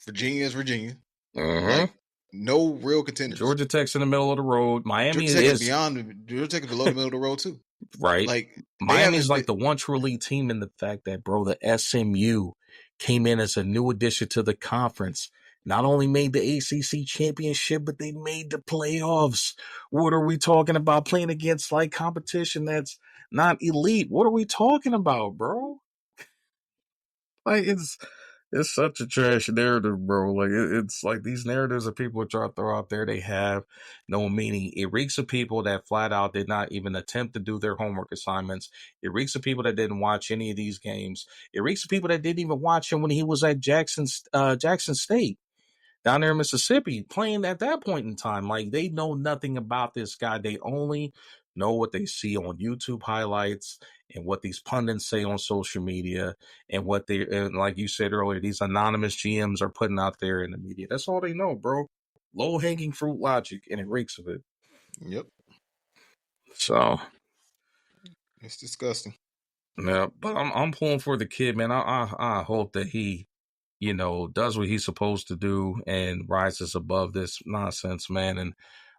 S2: Virginia is Virginia. Like no real contenders.
S1: Georgia Tech's in the middle of the road. Miami
S2: Georgia Tech
S1: is
S2: beyond. Georgia Tech is below the middle of the road too.
S1: Right.
S2: Like
S1: Miami's like the one true elite team in the fact that, bro, the SMU came in as a new addition to the conference. Not only made the ACC championship, but they made the playoffs. What are we talking about? Playing against like competition that's not elite. What are we talking about, bro? Like it's such a trash narrative, bro. Like it's like these narratives that people try to throw out there, they have no meaning. It reeks of people that flat out did not even attempt to do their homework assignments. It reeks of people that didn't watch any of these games. It reeks of people that didn't even watch him when he was at Jackson State down there in Mississippi playing at that point in time. Like they know nothing about this guy. They only know what they see on YouTube highlights and what these pundits say on social media and what they, and like you said earlier, these anonymous GMs are putting out there in the media. That's all they know, bro. Low hanging fruit logic, and it reeks of it.
S2: Yep.
S1: So
S2: it's disgusting.
S1: Yeah, but I'm pulling for the kid, man. I hope that he, does what he's supposed to do and rises above this nonsense, man. And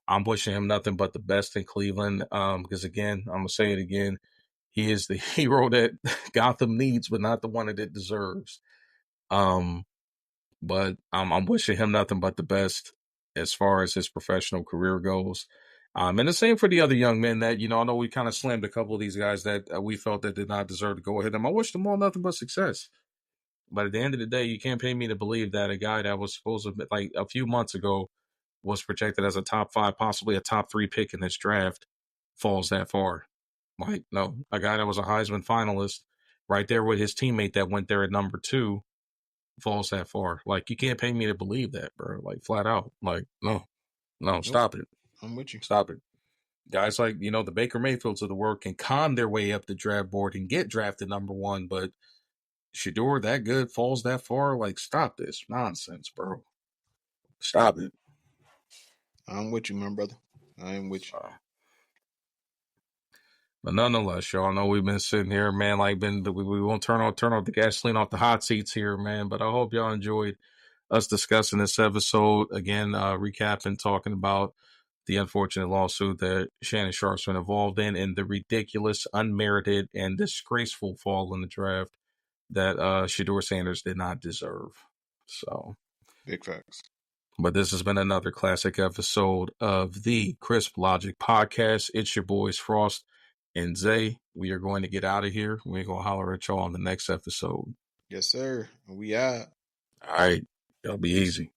S1: I'm wishing him nothing but the best in Cleveland. Because again, I'm gonna say it again, he is the hero that Gotham needs, but not the one that it deserves. But I'm wishing him nothing but the best as far as his professional career goes. And the same for the other young men that, I know we kind of slammed a couple of these guys that we felt that did not deserve to go ahead. I wish them all nothing but success. But at the end of the day, you can't pay me to believe that a guy that was supposed to, like a few months ago, was projected as a top 5, possibly a top 3 pick in this draft, falls that far. Like, no, a guy that was a Heisman finalist right there with his teammate that went there at number 2 falls that far. Like, you can't pay me to believe that, bro. Like, flat out. Like, no,
S2: Nope.
S1: stop it.
S2: I'm with you.
S1: Stop it. Guys like, the Baker Mayfields of the world can con their way up the draft board and get drafted number 1, but Shedeur that good falls that far? Like, stop this nonsense, bro. Stop it.
S2: I'm with you, my brother. I am with you.
S1: But nonetheless, y'all, I know we've been sitting here, man, we won't turn off the gasoline off the hot seats here, man. But I hope y'all enjoyed us discussing this episode. Again, recapping, talking about the unfortunate lawsuit that Shannon Sharpe's been involved in and the ridiculous, unmerited, and disgraceful fall in the draft that Shedeur Sanders did not deserve. So,
S2: big facts.
S1: But this has been another classic episode of the Crisp Logic Podcast. It's your boys Frost and Zay. We are going to get out of here. We're going to holler at y'all on the next episode.
S2: Yes, sir. We out.
S1: All right. Y'all be easy.